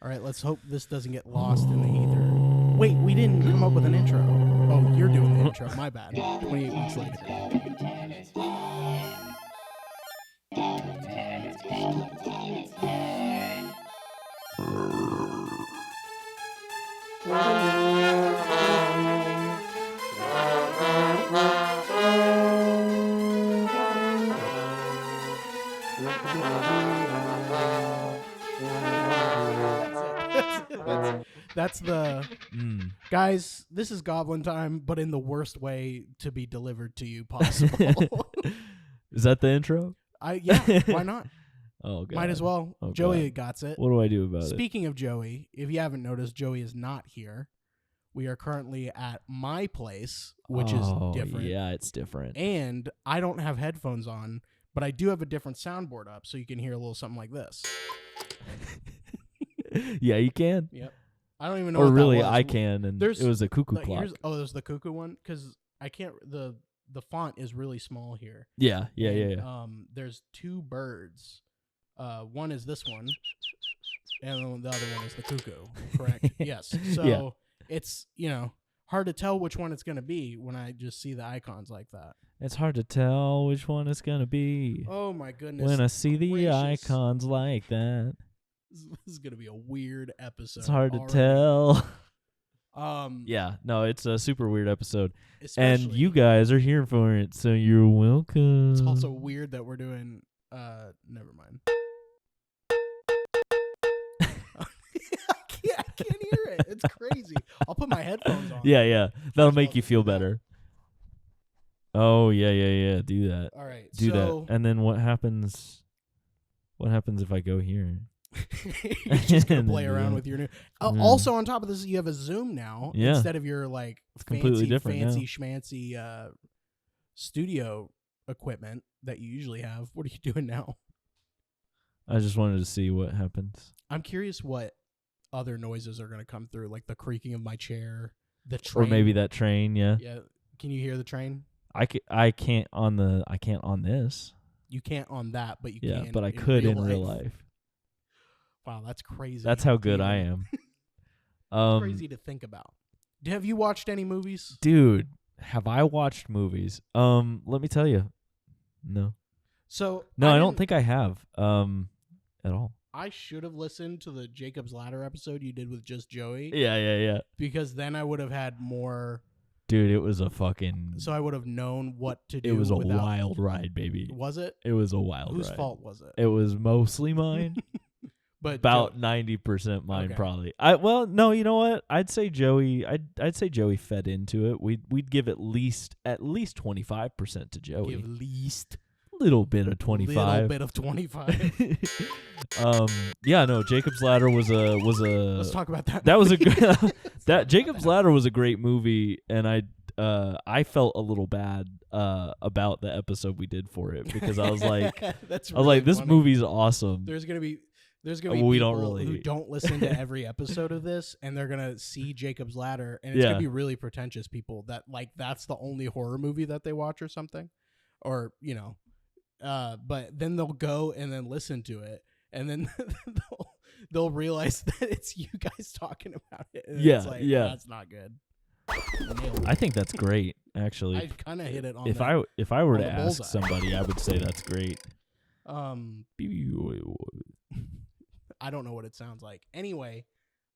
All right, let's hope this doesn't get lost in the ether. Wait, we didn't come up with an intro. Oh, you're doing the intro. My bad. 28 weeks later. That's the guys. This is Goblin time, but in the worst way to be delivered to you possible. Is that the intro? Yeah. Why not? Oh, God. Might as well. Oh, Joey God. got it. What do I do about it? Speaking of Joey, if you haven't noticed, Joey is not here. We are currently at my place, which is different. Yeah, it's different. And I don't have headphones on, but I do have a different soundboard up, so you can hear a little something like this. Yeah, you can. Yep. I don't even know. Or what really, that was. I can, and it was a cuckoo clock. There's the cuckoo one because I can't. The font is really small here. Yeah. There's two birds. One is this one, and the other one is the cuckoo. Correct. Yes. So it's hard to tell which one it's gonna be when I just see the icons like that. It's hard to tell which one it's gonna be. Oh my goodness! When I see the icons like that. This is gonna be a weird episode. It's hard to tell. Yeah, no, it's a super weird episode, and you guys are here for it, so you're welcome. It's also weird that we're doing. Never mind. I can't hear it. It's crazy. I'll put my headphones on. Yeah, that'll make you feel better. Oh yeah. Do that. All right. Do that, and then what happens? What happens if I go here? You're just gonna play around with your new. Also, on top of this, you have a Zoom now instead of your completely different fancy schmancy studio equipment that you usually have. What are you doing now? I just wanted to see what happens. I'm curious what other noises are gonna come through, like the creaking of my chair, the train, or maybe that train. Yeah. Yeah. Can you hear the train? I can't on this. You can't on that, but you can. Yeah, but I could in real life. Wow, that's crazy. That's how good I am. It's crazy to think about. Have you watched any movies? Dude, have I watched movies? Let me tell you. No. So I don't think I have at all. I should have listened to the Jacob's Ladder episode you did with just Joey. Yeah. Because then I would have had more. Dude, it was a fucking. So I would have known what to do. It was a wild ride, baby. Was it? It was a wild ride. Whose fault was it? It was mostly mine. But about 90% mine, probably. No, you know what? I'd say Joey. I'd say Joey fed into it. We'd give at least 25% to Joey. Give least little bit of 25. Little bit of 25. Yeah, no. Jacob's Ladder was a. Let's talk about that. That was a good. That Jacob's Ladder was a great movie, and I felt a little bad about the episode we did for it because I was like, this funny. Movie's awesome. There's gonna be people who don't listen to every episode of this, and they're gonna see Jacob's Ladder, and it's gonna be really pretentious people that that's the only horror movie that they watch or something, or but then they'll go and then listen to it, and then they'll realize that it's you guys talking about it. And it's like, that's not good. I think that's great, actually. I kind of hit it on. If I were to ask somebody, I would say that's great. I don't know what it sounds like. Anyway,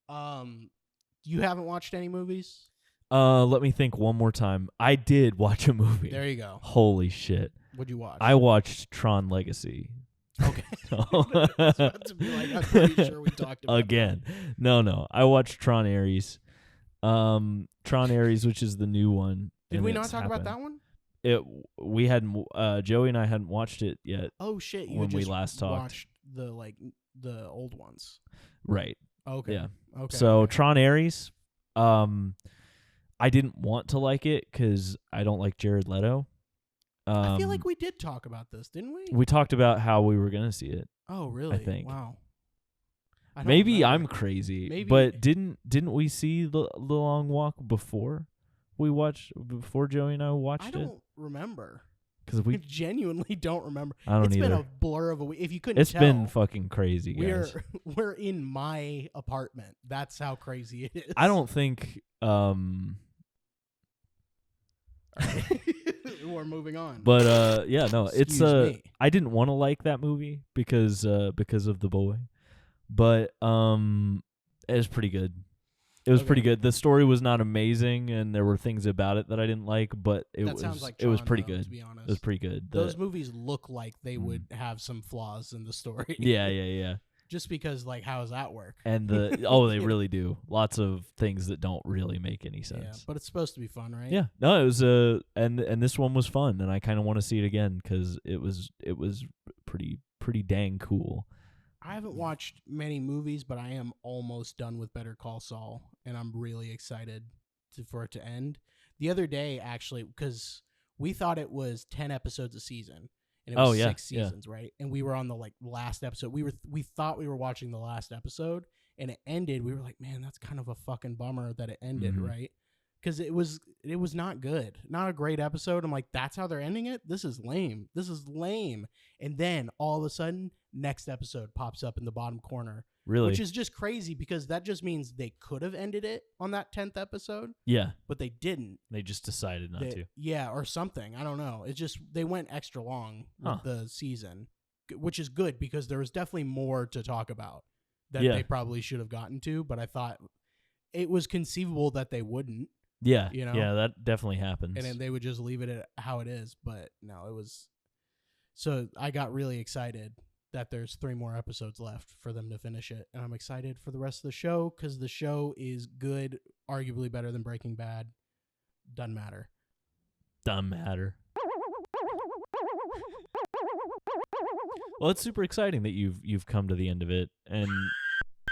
you haven't watched any movies? Let me think one more time. I did watch a movie. There you go. Holy shit. What'd you watch? I watched Tron Legacy. Okay. I was about to be like, I'm pretty sure we talked about again. That. No. I watched Tron Ares. Tron Ares, which is the new one. Did we not talk about that one? We hadn't. Joey and I hadn't watched it yet. Oh shit! When we last talked, watched the old ones. Right. Okay. Yeah. Okay. So Tron Ares, I didn't want to like it because I don't like Jared Leto. I feel like we did talk about this, didn't we? We talked about how we were gonna see it. Oh, really? I think. Wow. Maybe I'm crazy. Maybe. But didn't we see the Long Walk before Joey and I watched it? I don't remember. Because we genuinely don't remember. I don't It's either. been a blur of a week. If you couldn't It's tell, been fucking crazy, guys. we're in my apartment. That's how crazy it is. I don't think We're moving on. But yeah, no, Excuse it's me. I didn't want to like that movie because of the boy. But it was pretty good. It was pretty good. The story was not amazing, and there were things about it that I didn't like, but it was pretty good. To be honest. It was pretty good. Those movies look like they would have some flaws in the story. Yeah. Just because, like, how does that work? And they really do. Lots of things that don't really make any sense. Yeah, but it's supposed to be fun, right? Yeah. No, it was and this one was fun, and I kind of want to see it again because it was pretty dang cool. I haven't watched many movies, but I am almost done with Better Call Saul, and I'm really excited for it to end. The other day, actually, because we thought it was 10 episodes a season, and it was 6 seasons, right? And we were on the last episode. We thought we were watching the last episode, and it ended. We were like, man, that's kind of a fucking bummer that it ended, right? Because it was not good, not a great episode. I'm like, that's how they're ending it? This is lame. And then all of a sudden, next episode pops up in the bottom corner. Really? Which is just crazy because that just means they could have ended it on that 10th episode. Yeah. But they didn't. They just decided not to. Yeah, or something. I don't know. It's just they went extra long with the season, which is good because there was definitely more to talk about that they probably should have gotten to. But I thought it was conceivable that they wouldn't. Yeah. You know? Yeah, that definitely happens. And then they would just leave it at how it is. But no, it was. So I got really excited that there's 3 more episodes left for them to finish it. And I'm excited for the rest of the show because the show is good, arguably better than Breaking Bad. Doesn't matter. Well, it's super exciting that you've come to the end of it. And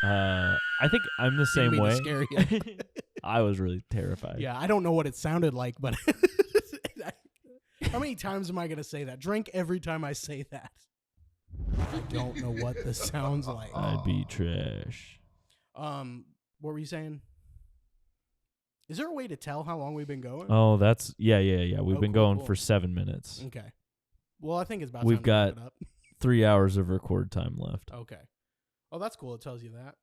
I think I'm the same way. Scare you. I was really terrified. Yeah, I don't know what it sounded like, but how many times am I going to say that? Drink every time I say that. I don't know what this sounds like. I'd be trash. What were you saying? Is there a way to tell how long we've been going? Oh, that's yeah. We've been going for 7 minutes. Okay. Well, I think it's about We've time got to wrap it up. 3 hours of record time left. Okay. Oh, that's cool. It tells you that.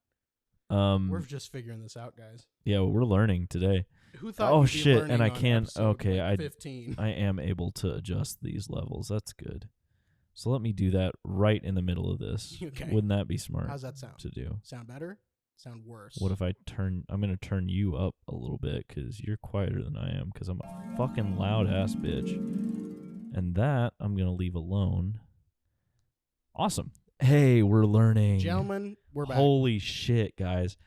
We're just figuring this out, guys. Yeah, well, we're learning today. Who thought? Oh you'd be shit! learning And I on can't. episode, Okay, like, 15. I am able to adjust these levels. That's good. So let me do that right in the middle of this. Okay. Wouldn't that be smart? How's that sound? To do? Sound better? Sound worse? What if I turn? I'm gonna turn you up a little bit because you're quieter than I am because I'm a fucking loud ass bitch. And that I'm gonna leave alone. Awesome. Hey, we're learning, gentlemen. We're back. Holy shit, guys.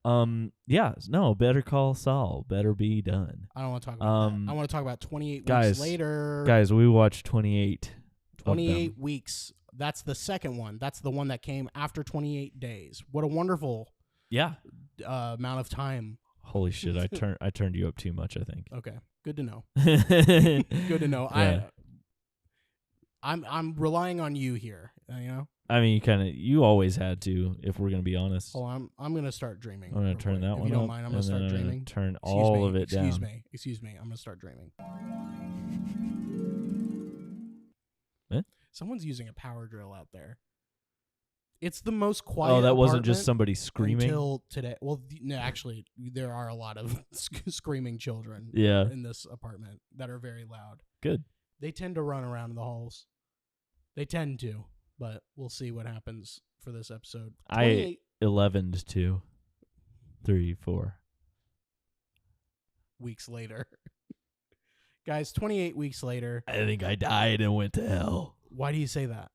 Yeah, no, Better Call Saul, better be done. I don't want to talk about that. I want to talk about 28 weeks later. Guys, we watched 28. 28 weeks. That's the second one. That's the one that came after 28 days. What a wonderful amount of time. Holy shit, I turned you up too much, I think. Okay. Good to know. Good to know. Yeah. I'm relying on you here, you know? I mean, you always had to, if we're going to be honest. Oh, I'm going to start dreaming. I'm going to turn that one up. If you don't mind, I'm going to start dreaming. Turn all of it down. Excuse me. I'm going to start dreaming. Eh? Someone's using a power drill out there. It's the most quiet. Oh, that wasn't just somebody screaming? Until today. Well, no, actually, there are a lot of screaming children in this apartment that are very loud. Good. They tend to run around in the halls. They tend to, but we'll see what happens for this episode. 11'd 2, 3, 4 weeks later. Guys, 28 weeks later. I think I died and went to hell. Why do you say that?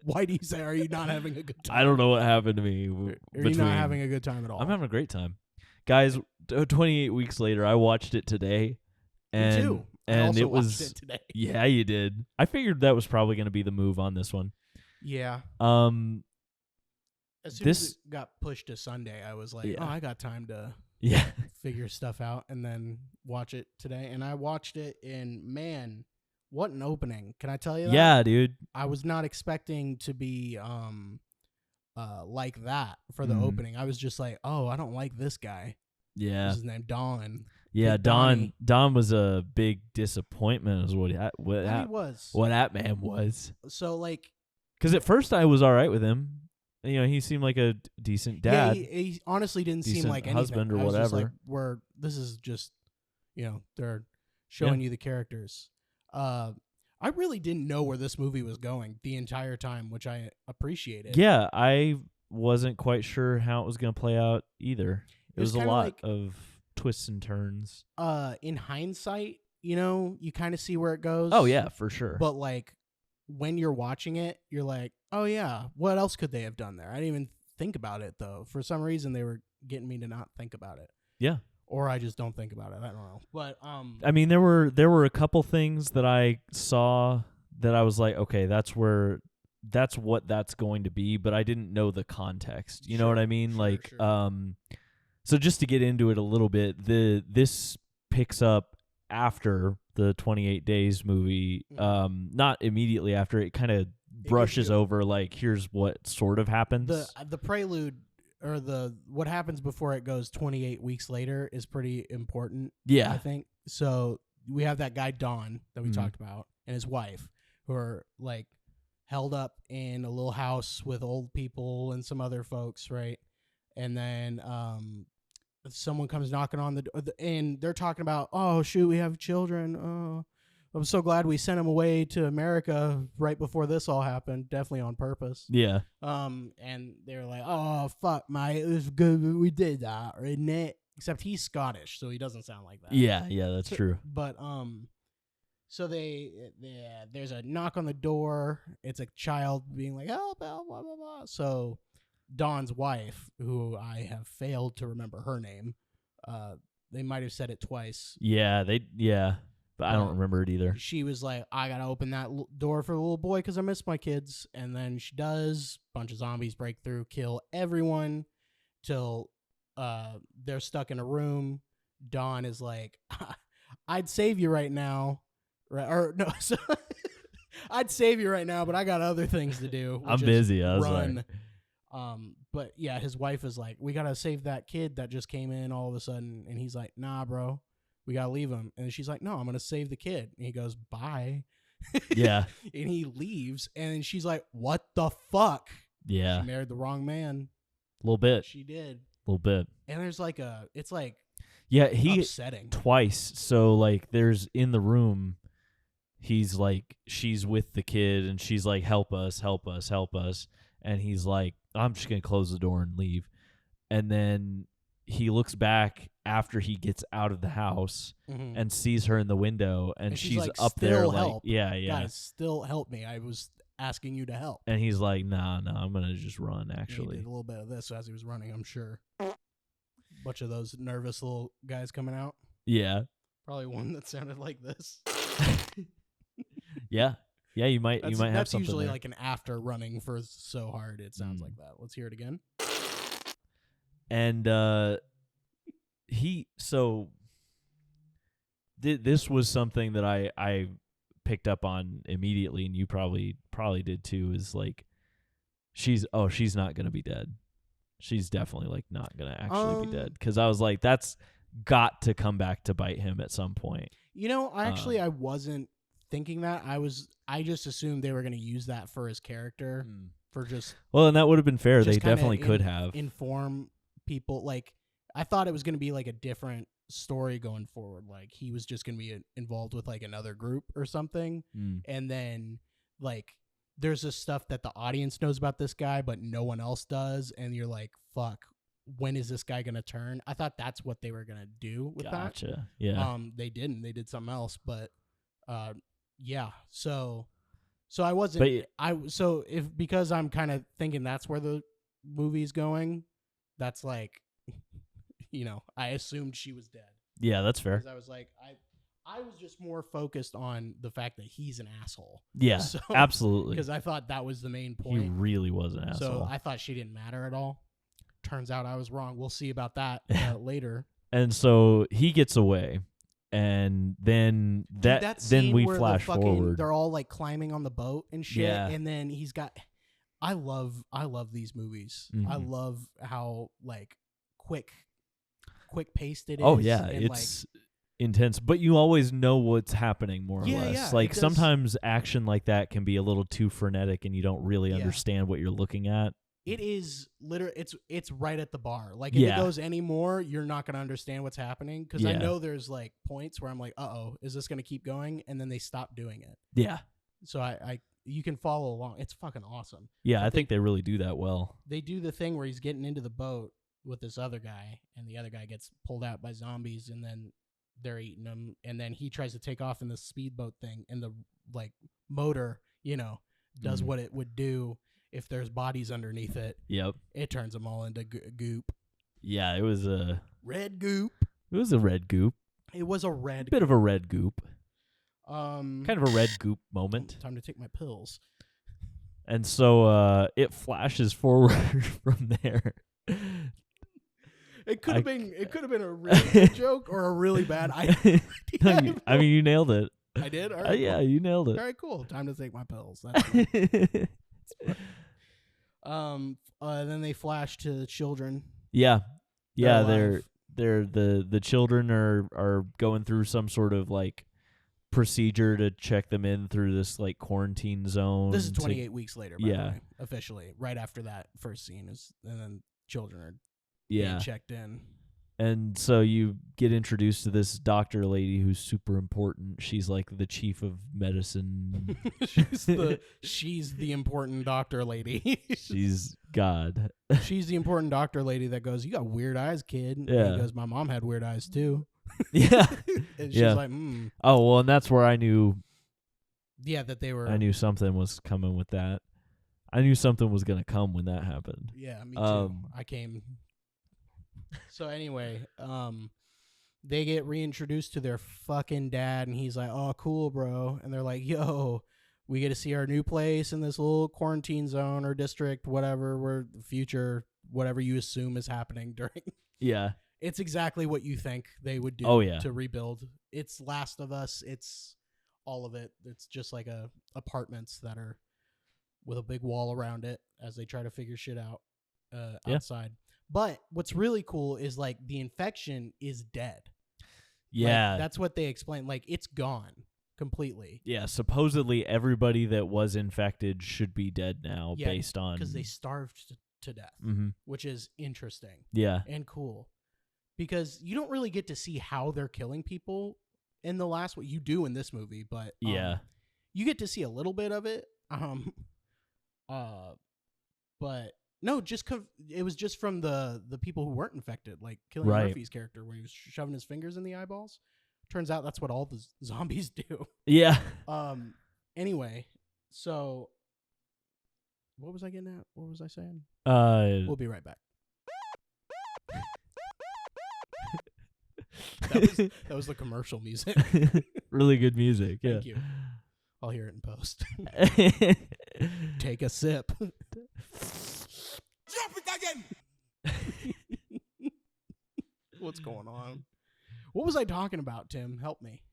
Why do you say, are you not having a good time? I don't know what happened to me. Are you not having a good time at all? I'm having a great time. Guys, 28 weeks later, I watched it today. And, me too. And I also it was, watched it today. Yeah, you did. I figured that was probably going to be the move on this one. Yeah. As soon as it got pushed to Sunday, I was like, I got time to figure stuff out and then watch it today. And I watched it, and man, what an opening. Can I tell you that? Yeah, dude. I was not expecting to be like that for the opening. I was just like, oh, I don't like this guy. Yeah. What's his name? Don. Yeah, Donnie. Don was a big disappointment. Is what He was. what that man was. So like, because at first I was all right with him. You know, he seemed like a decent dad. Yeah, he honestly didn't seem like anything. Husband or I was just whatever. like, this is just, they're showing you the characters. I really didn't know where this movie was going the entire time, which I appreciated. Yeah, I wasn't quite sure how it was going to play out either. It was a lot of twists and turns. In hindsight, you kind of see where it goes. Oh yeah, for sure. But like when you're watching it, you're like, oh yeah, what else could they have done there? I didn't even think about it though. For some reason, they were getting me to not think about it. Yeah. Or I just don't think about it. I don't know. But I mean, there were a couple things that I saw that I was like, okay, that's what that's going to be, but I didn't know the context. You know what I mean? Sure. So just to get into it a little bit, this picks up after the 28 Days movie. Not immediately after. It kind of brushes over like, here's what sort of happens. The prelude or what happens before it goes 28 weeks later is pretty important. Yeah. I think. So we have that guy Don that we talked about and his wife who are like held up in a little house with old people and some other folks, right? And then someone comes knocking on the door and they're talking about, oh shoot, we have children. Oh, I'm so glad we sent them away to America right before this all happened. Definitely on purpose. Yeah. And they're like, oh fuck, mate, it was good we did that, isn't it? Except he's Scottish, so he doesn't sound like that. Yeah, that's true. But so there's a knock on the door. It's a child being like, help, help, blah blah blah. So Don's wife, who I have failed to remember her name, they might have said it twice. But I don't remember it either. She was like, I gotta open that door for the little boy because I miss my kids. And then she does. Bunch of zombies break through, kill everyone till they're stuck in a room. Dawn is like, I'd save you right now. Or no, so I'd save you right now, but I got other things to do. I'm busy. I was run. But yeah, his wife is like, we gotta save that kid that just came in all of a sudden. And he's like, nah, bro. We gotta leave him. And she's like, no, I'm gonna save the kid. And he goes, bye. Yeah. And he leaves. And she's like, what the fuck? Yeah. She married the wrong man. A little bit. She did. A little bit. And there's like it's like upsetting. Twice. So like there's in the room, he's like, she's with the kid and she's like, help us, help us, help us. And he's like, I'm just gonna close the door and leave. And then he looks back after he gets out of the house and sees her in the window, and she's like, up there like, help. Yeah. Guys, still help me. I was asking you to help. And he's like, nah, I'm going to just run, actually. He did a little bit of this as he was running, I'm sure. Bunch of those nervous little guys coming out. Yeah. Probably one that sounded like this. Yeah. Yeah, you might have something. That's usually there. like an after running for so hard it sounds like that. Let's hear it again. And this was something that I picked up on immediately, and you probably did too, is like she's not going to be dead. She's definitely like not going to actually be dead, because I was like, that's got to come back to bite him at some point. I wasn't thinking that. I just assumed they were going to use that for his character for just and that would have been fair. They definitely could have inform people. Like, I thought it was going to be like a different story going forward. Like, he was just going to be involved with like another group or something. And then like there's this stuff that the audience knows about this guy, but no one else does. And you're like, fuck, when is this guy going to turn? I thought that's what they were going to do with that. Yeah. They didn't. They did something else. But yeah. So I wasn't. Because I'm kind of thinking that's where the movie's going. That's like, I assumed she was dead. Yeah, that's fair. Because I was like, I was just more focused on the fact that he's an asshole. Yeah, absolutely. Because I thought that was the main point. He really was an asshole. So I thought she didn't matter at all. Turns out I was wrong. We'll see about that later. And so he gets away, and then then we flash forward. They're all like climbing on the boat and shit, and then he's got. I love these movies. Mm-hmm. I love how like quick paced it is. Oh yeah, and, it's intense, but you always know what's happening more or less. Yeah, like sometimes action like that can be a little too frenetic and you don't really understand what you're looking at. It is literally it's right at the bar. Like if it goes any more, you're not going to understand what's happening because I know there's like points where I'm like, "Uh-oh, is this going to keep going?" and then they stop doing it. Yeah. So I you can follow along. It's fucking awesome. Yeah, I think they really do that well. They do the thing where he's getting into the boat with this other guy and the other guy gets pulled out by zombies and then they're eating him, and then he tries to take off in the speedboat thing, and the like motor, does what it would do if there's bodies underneath it. Yep. It turns them all into goop. Yeah, it was a red goop. It was a red goop. It was a red. Bit of a red goop. Kind of a red goop moment. Time to take my pills. And so it flashes forward from there. It could have been a really good joke or a really bad. I mean, you nailed it. I did. All right, yeah, you nailed it. All right, cool. Time to take my pills. That's then they flash to the children. Yeah, they're the children are going through some sort of like procedure to check them in through this like quarantine zone. This is 28 weeks later. By the way, officially, right after that first scene and then children are being checked in. And so you get introduced to this doctor lady who's super important. She's like the chief of medicine. she's the important doctor lady. She's God. She's the important doctor lady that goes, "You got weird eyes, kid." Yeah. And he goes, "My mom had weird eyes too." Yeah. And she's like, Oh, well, and that's where I knew. Yeah, that they were. I knew something was coming with that. I knew something was going to come when that happened. Yeah, me too. I came. So anyway, they get reintroduced to their fucking dad, and he's like, "Oh, cool, bro." And they're like, "Yo, we get to see our new place in this little quarantine zone or district, whatever, where the future, whatever you assume is happening during." Yeah. It's exactly what you think they would do to rebuild. It's Last of Us. It's all of it. It's just like apartments that are with a big wall around it as they try to figure shit out outside. But what's really cool is like the infection is dead. Yeah. Like, that's what they explain. Like it's gone completely. Yeah. Supposedly everybody that was infected should be dead now based on. Because they starved to death, which is interesting. Yeah. And cool. Because you don't really get to see how they're killing people in the last, what you do in this movie, but you get to see a little bit of it. But no, it was just from the people who weren't infected, like Cillian Murphy's character, where he was shoving his fingers in the eyeballs. Turns out that's what all the zombies do. Yeah. Anyway, so what was I getting at? What was I saying? We'll be right back. That was the commercial music. Really good music. Yeah. Thank you. I'll hear it in post. Take a sip. Drop it again. What's going on? What was I talking about, Tim? Help me.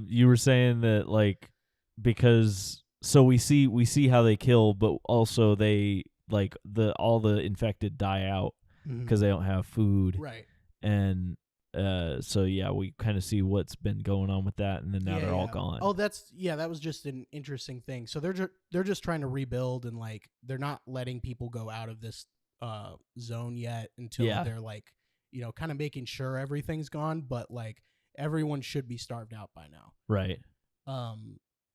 You were saying that like because so we see how they kill, but also they like all the infected die out because they don't have food. Right. And so yeah, we kind of see what's been going on with that, and then now they're all gone. Oh, that was just an interesting thing. So they're just trying to rebuild, and like they're not letting people go out of this zone yet until they're like, kind of making sure everything's gone, but like everyone should be starved out by now. Right.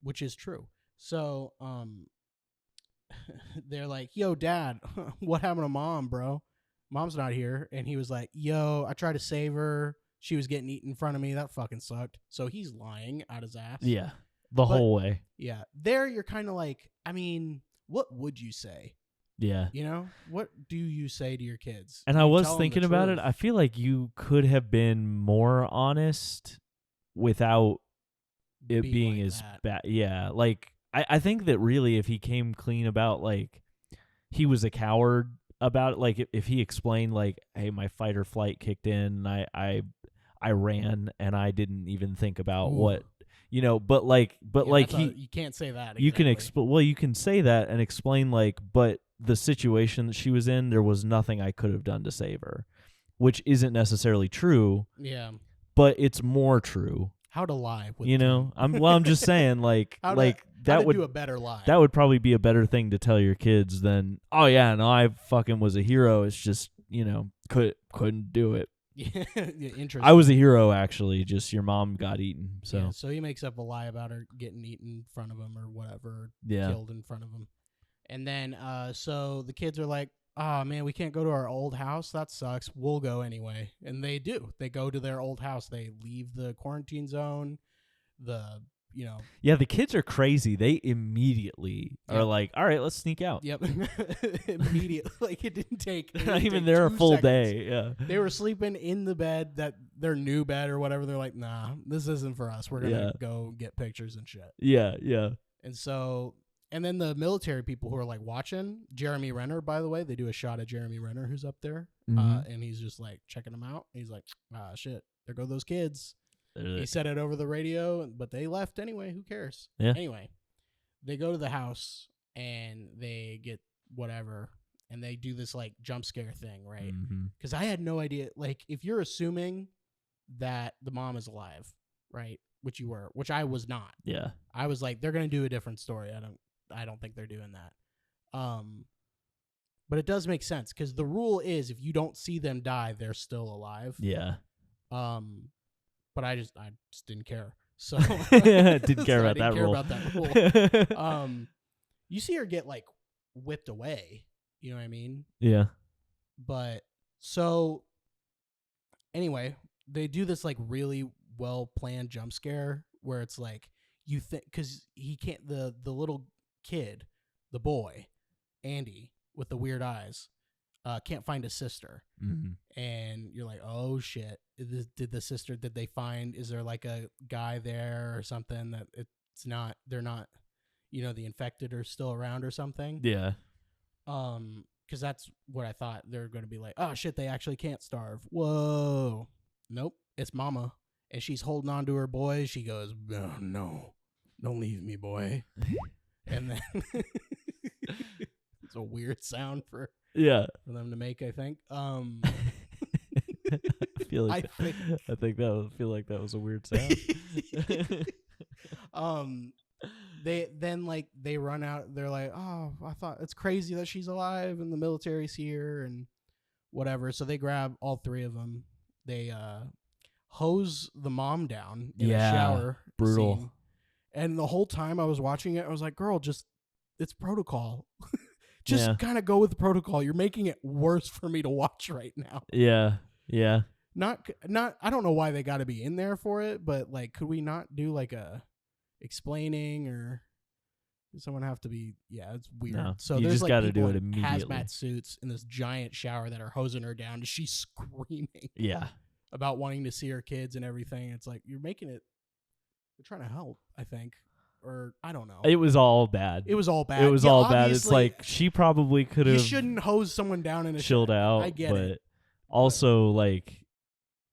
Which is true. So they're like, "Yo, Dad, what happened to Mom, bro? Mom's not here." And he was like, "Yo, I tried to save her. She was getting eaten in front of me. That fucking sucked." So he's lying out his ass. Yeah. The whole way. Yeah. There you're kind of like, I mean, what would you say? Yeah. What do you say to your kids? And I was thinking about it. I feel like you could have been more honest without it being like as bad. Yeah. Like, I think that really if he came clean about, like, he was a coward about it, like if he explained like, "Hey, my fight or flight kicked in, and I ran and I didn't even think about what," but you can't say that. Exactly. You can you can say that and explain like, but the situation that she was in, there was nothing I could have done to save her, which isn't necessarily true. Yeah. but it's more true. How to lie with You know, I'm just saying, like, how that to would do a better lie. That would probably be a better thing to tell your kids than, oh yeah, no, I fucking was a hero. It's just, you know, couldn't do it. Yeah, interesting. I was a hero, actually. Just your mom got eaten. So yeah, so he makes up a lie about her getting eaten in front of him or whatever, yeah, killed in front of him. And then, so the kids are like, "Oh man, we can't go to our old house. That sucks. We'll go anyway." And they do. They go to their old house. They leave the quarantine zone. Yeah, the kids are crazy. They immediately are like, all right, let's sneak out. Yep. Immediately. Like, it didn't take. They're not even there a full day. Yeah. They were sleeping in the bed, their new bed or whatever. They're like, nah, this isn't for us. We're going to go get pictures and shit. Yeah, yeah. And so, and then the military people who are like watching, Jeremy Renner, by the way, they do a shot of Jeremy Renner who's up there. And he's just like checking them out. He's like, shit, there go those kids. He said it over the radio, but they left anyway. Who cares? Yeah. Anyway, they go to the house and they get whatever, and they do this like jump scare thing, right? Because I had no idea. Like, if you're assuming that the mom is alive, right? Which you were, which I was not. Yeah. I was like, they're gonna do a different story. I don't think they're doing that. But it does make sense because the rule is if you don't see them die, they're still alive. Yeah. But I just didn't care. So didn't care about that rule. About that rule. You see her get like whipped away. You know what I mean? Yeah. But so anyway, they do this like really well planned jump scare where it's like you think because he can't the little kid, the boy, Andy with the weird eyes, can't find his sister. And you're like, oh shit, did they find, is there like a guy there or something that they're not, you know, the infected are still around or something? Yeah. Because that's what I thought. They're going to be like, oh shit, they actually can't starve. Whoa. Nope, it's mama. And she's holding on to her boy. She goes, oh, no, don't leave me, boy. And then it's a weird sound for them to make, I think. I feel like that was a weird sound. They run out. They're like, oh, I thought it's crazy that she's alive and the military's here and whatever. So they grab all three of them. They hose the mom down in a shower. Brutal. Scene. And the whole time I was watching it, I was like, girl, it's protocol. Just kind of go with the protocol. You're making it worse for me to watch right now. Yeah. Yeah. Not. I don't know why they got to be in there for it, but like, could we not do like a explaining or does someone have to be? Yeah, it's weird. No, so you there's just like got to people do it in immediately. hazmat suits in this giant shower that are hosing her down. She's screaming. Yeah. About wanting to see her kids and everything. It's like you're making it. You're trying to help, I think. Or I don't know. It was all bad. It was all bad. It's like she probably could have. You shouldn't hose someone down in a chilled out. I get but it. Also, like,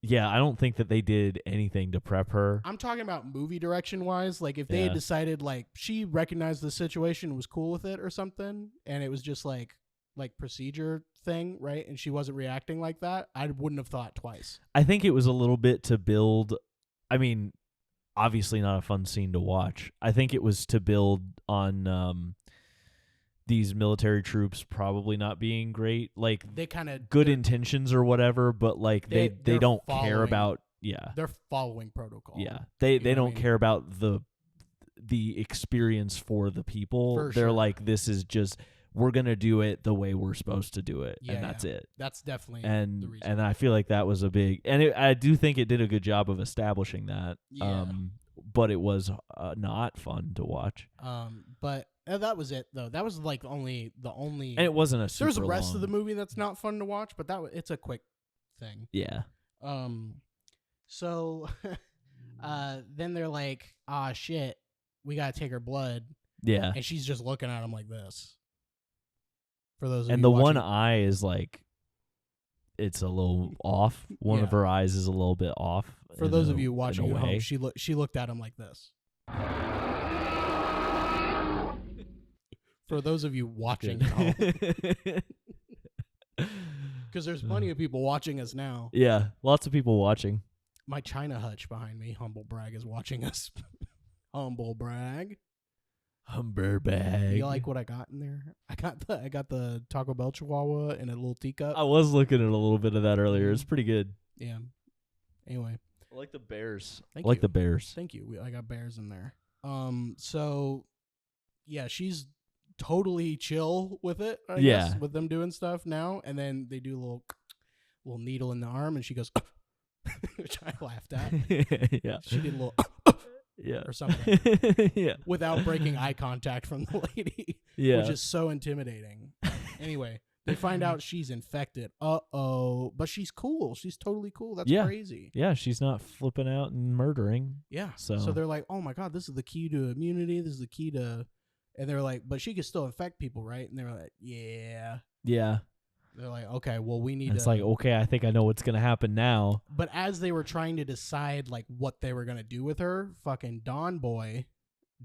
I don't think that they did anything to prep her. I'm talking about movie direction wise. Like if they had decided like she recognized the situation, was cool with it or something, and it was just like procedure thing, right? And she wasn't reacting like that, I wouldn't have thought twice. I think it was a little bit to build. I mean, obviously not a fun scene to watch. I think it was to build on these military troops probably not being great. Like they kind of good intentions or whatever, but like they don't care about. Yeah, they're following protocol. Yeah, they don't care about the experience for the people. For they're sure. like, this is just. We're gonna do it the way we're supposed to do it, and that's it. That's definitely and the reason. And I feel like that was a big, and I do think it did a good job of establishing that. Yeah. But it was not fun to watch. But that was it though. That was like the only. And it wasn't a super there's the rest long. of the movie that's not fun to watch, but it's a quick thing. Yeah. So, then they're like, ah, shit, we gotta take her blood. Yeah. And she's just looking at him like this. For those of and you the watching, one eye is like, it's a little off. One of her eyes is a little bit off. For those of you watching at home, she looked at him like this. For those of you watching at home. Because there's plenty of people watching us now. Yeah, lots of people watching. My China hutch behind me, humble brag, is watching us. Humble brag. Humber bag. You like what I got in there? I got the Taco Bell Chihuahua in a little teacup. I was looking at a little bit of that earlier. It's pretty good. Yeah. Anyway. I like the bears. Thank I like you. the bears. Thank you. I got bears in there. So yeah, she's totally chill with it, I guess, with them doing stuff now. And then they do a little needle in the arm, and she goes, which I laughed at. Yeah. She did a little yeah. or something. Yeah. Without breaking eye contact from the lady. Yeah. Which is so intimidating. Anyway, they find out she's infected. Uh-oh. But she's cool. She's totally cool. That's crazy. Yeah, she's not flipping out and murdering. Yeah. So they're like, oh my God, this is the key to immunity. This is the key to... And they're like, but she can still infect people, right? And they're like, yeah. Yeah. They're like, okay, well, we need It's like, okay, I think I know what's going to happen now. But as they were trying to decide, like, what they were going to do with her, fucking Don Boy,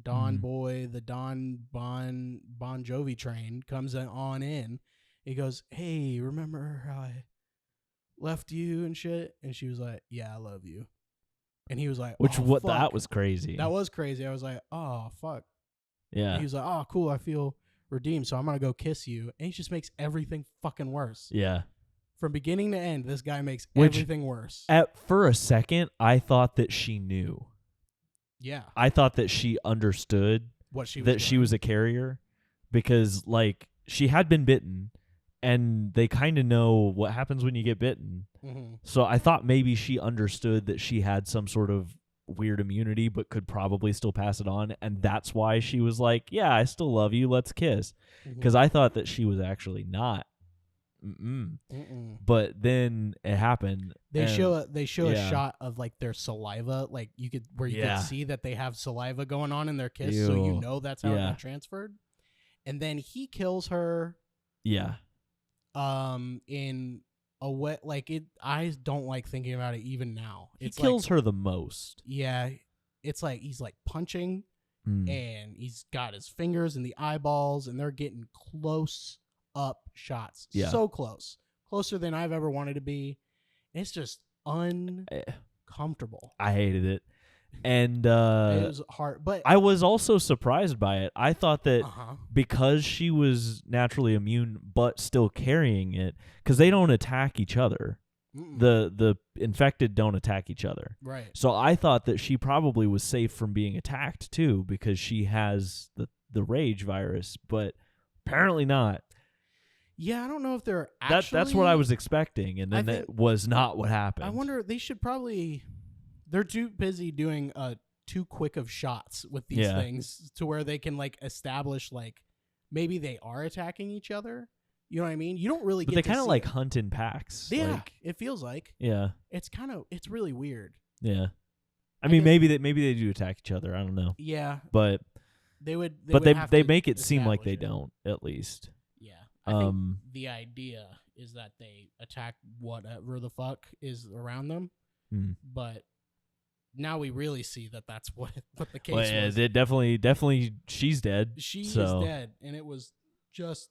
the Don Bon Jovi train comes on in. He goes, hey, remember how I left you and shit? And she was like, yeah, I love you. And he was like, fuck. That was crazy. That was crazy. I was like, oh, fuck. Yeah. And he was like, oh, cool, I feel redeemed, so I'm going to go kiss you. And he just makes everything fucking worse. Yeah. From beginning to end, this guy makes everything worse. For a second, I thought that she knew. Yeah. I thought that she understood what she was that doing. she was a carrier because, like, she had been bitten, and they kind of know what happens when you get bitten. Mm-hmm. So I thought maybe she understood that she had some sort of weird immunity but could probably still pass it on, and that's why she was like, yeah, I still love you, let's kiss, because I thought that she was actually not. But then it happened. They show a shot of like their saliva, like you could see that they have saliva going on in their kiss. Ew. So you know that's how it got transferred. And then he kills her in a way, like, it, I don't like thinking about it even now. He kills her the most. Yeah, it's like he's like punching, and he's got his fingers in the eyeballs, and they're getting close up shots. So close, closer than I've ever wanted to be. It's just uncomfortable. I hated it. And it was hard, but I was also surprised by it. I thought that because she was naturally immune but still carrying it, because they don't attack each other. The infected don't attack each other. Right. So I thought that she probably was safe from being attacked too, because she has the rage virus, but apparently not. Yeah, I don't know if they're actually... That's what I was expecting, and then that was not what happened. I wonder, they should probably... They're too busy doing too quick of shots with these things to where they can, like, establish, like, maybe they are attacking each other. You know what I mean? You don't really get they to kind of, see like, it. hunt in packs. Yeah, like, it feels like. Yeah. It's really weird. Yeah. I mean, maybe they do attack each other. I don't know. Yeah. But they make it seem like they don't, at least. Yeah. I think the idea is that they attack whatever the fuck is around them. But now we really see that that's what the case was. It definitely she's dead. She is dead, and it was just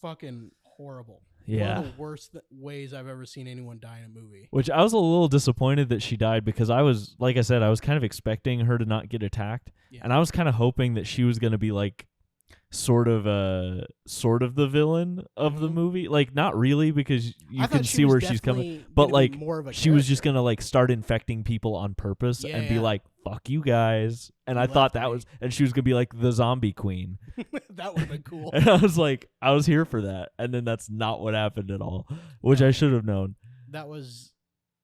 fucking horrible. Yeah. One of the worst ways I've ever seen anyone die in a movie. Which I was a little disappointed that she died, because I was, like I said, I was kind of expecting her to not get attacked. Yeah. And I was kind of hoping that she was going to be like sort of the villain of the movie. Like, not really, because you can see where she's coming, but like she was just going to like start infecting people on purpose and be like, fuck you guys. And I thought and she was going to be like the zombie queen. That would have been cool. And I was like, I was here for that. And then that's not what happened at all, which I should have known. That was,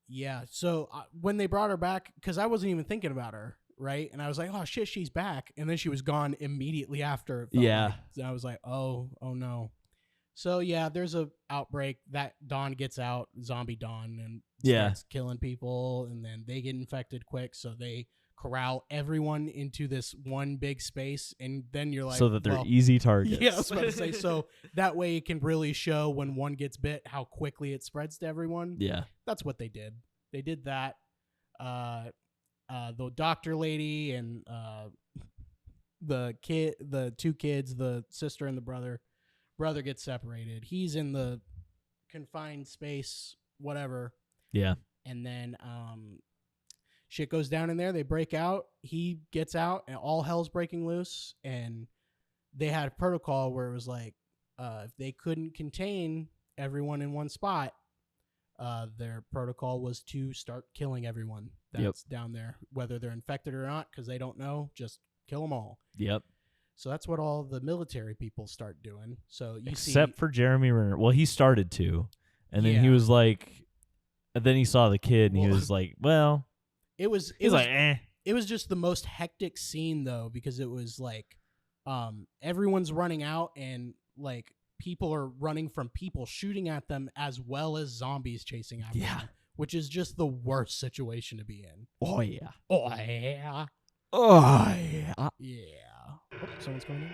yeah. So when they brought her back, because I wasn't even thinking about her. Right. And I was like, oh shit, she's back. And then she was gone immediately after. Yeah. So I was like, oh no. So yeah, there's a outbreak that Dawn gets out, zombie Dawn, and starts killing people, and then they get infected quick. So they corral everyone into this one big space, and then you're like, so that they're easy targets. Yeah, I was about to say, so that way it can really show when one gets bit how quickly it spreads to everyone. Yeah. That's what they did. They did that. The doctor lady and the two kids, the sister and the brother gets separated. He's in the confined space, whatever. Yeah. And then shit goes down in there. They break out. He gets out, and all hell's breaking loose. And they had a protocol where it was like, if they couldn't contain everyone in one spot, their protocol was to start killing everyone that's down there, whether they're infected or not, because they don't know. Just kill them all. Yep. So that's what all the military people start doing. So except for Jeremy Renner. Well, he started to, and then he was like, and then he saw the kid, and he was like, well, it was like, eh. It was just the most hectic scene though, because it was like, everyone's running out, and like people are running from people shooting at them, as well as zombies chasing after them, which is just the worst situation to be in. Oh yeah. Oh yeah. Oh yeah. Yeah. Oh, someone's coming in.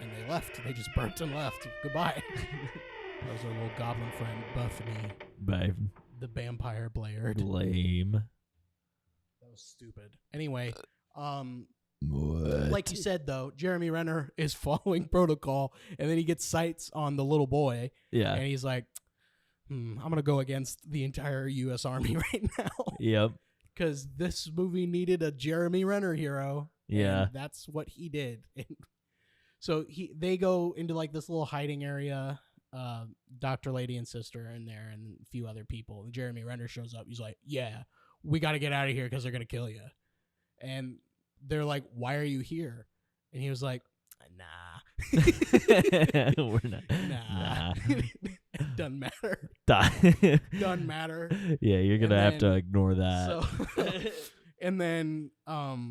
And they left. They just burnt and left. Goodbye. That was our little goblin friend, Buffy. The vampire Blair. Lame. That was stupid. Anyway, like you said, though, Jeremy Renner is following protocol, and then he gets sights on the little boy. Yeah. And he's like, I'm going to go against the entire U.S. Army right now. Yep. Because this movie needed a Jeremy Renner hero. Yeah. And that's what he did. So they go into like this little hiding area. Dr. Lady and Sister in there, and a few other people. And Jeremy Renner shows up. He's like, yeah, we got to get out of here because they're going to kill you. And they're like, why are you here? And he was like, nah. We're not. Nah. Doesn't matter. Doesn't matter. Yeah, you're going to have to ignore that. So, and then,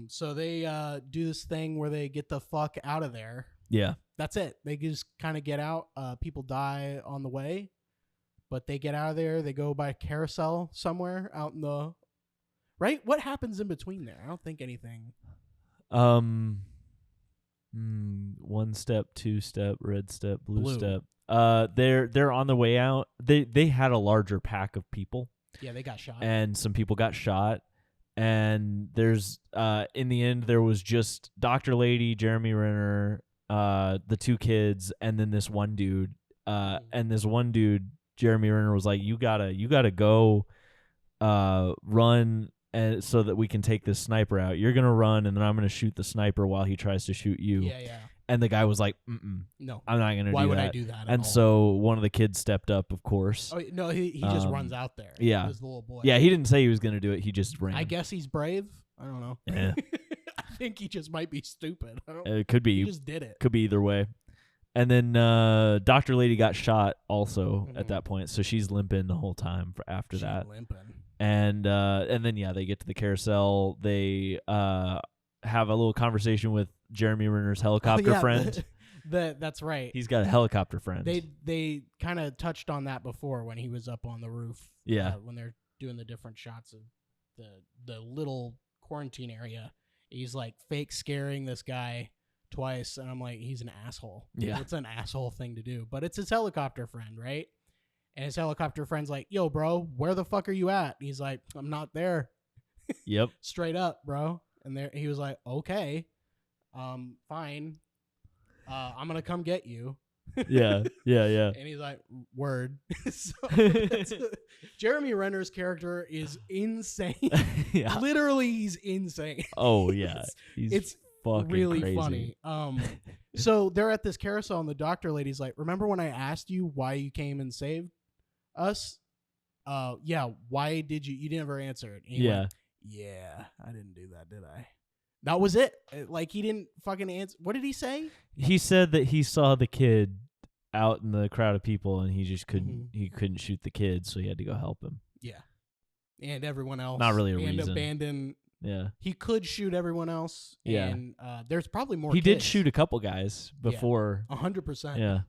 so they do this thing where they get the fuck out of there. Yeah. That's it. They just kind of get out. People die on the way, but they get out of there. They go by a carousel somewhere out in the... Right? What happens in between there? I don't think anything. 1 step, 2 step, red step, blue step. They're on the way out. They had a larger pack of people. Yeah, they got shot. And some people got shot. And there's in the end there was just Dr. Lady, Jeremy Renner, the 2 kids, and then this one dude. And this one dude, Jeremy Renner, was like, you gotta go run, and so that we can take this sniper out. You're gonna run, and then I'm gonna shoot the sniper while he tries to shoot you. Yeah. And the guy was like, no, I'm not gonna do that. Why would I do that? And so one of the kids stepped up, of course. Oh no, he just runs out there. Yeah, his little boy. Yeah, he didn't say he was gonna do it. He just ran. I guess he's brave. I don't know. Yeah. I think he just might be stupid. It could be. He just did it. Could be either way. And then Dr. Lady got shot also at that point, so she's limping the whole time after that. Limping. And then they get to the carousel. They have a little conversation with Jeremy Renner's helicopter friend. That's right. He's got a helicopter friend. They kind of touched on that before when he was up on the roof. Yeah. When they're doing the different shots of the little quarantine area. He's like fake scaring this guy twice, and I'm like, he's an asshole. Yeah. It's an asshole thing to do. But it's his helicopter friend, right? And his helicopter friend's like, yo, bro, where the fuck are you at? And he's like, I'm not there. Yep. Straight up, bro. And there he was like, okay, fine. I'm going to come get you. Yeah. And he's like, word. So Jeremy Renner's character is insane. Yeah. Literally, he's insane. Oh, yeah. It's fucking really crazy. Funny. So they're at this carousel, and the doctor lady's like, remember when I asked you why you came and saved us? Yeah, why did you never answered? Yeah. Went, yeah, I didn't do that, did I? That was it. Like, he didn't fucking answer. What did he say? He said that he saw the kid out in the crowd of people, and he just couldn't. He couldn't shoot the kid, so he had to go help him. Yeah, and everyone else. Not really a and reason. Abandon. Yeah, he could shoot everyone else. Yeah, and there's probably more. He kids. did shoot a couple guys before. 100%. Yeah.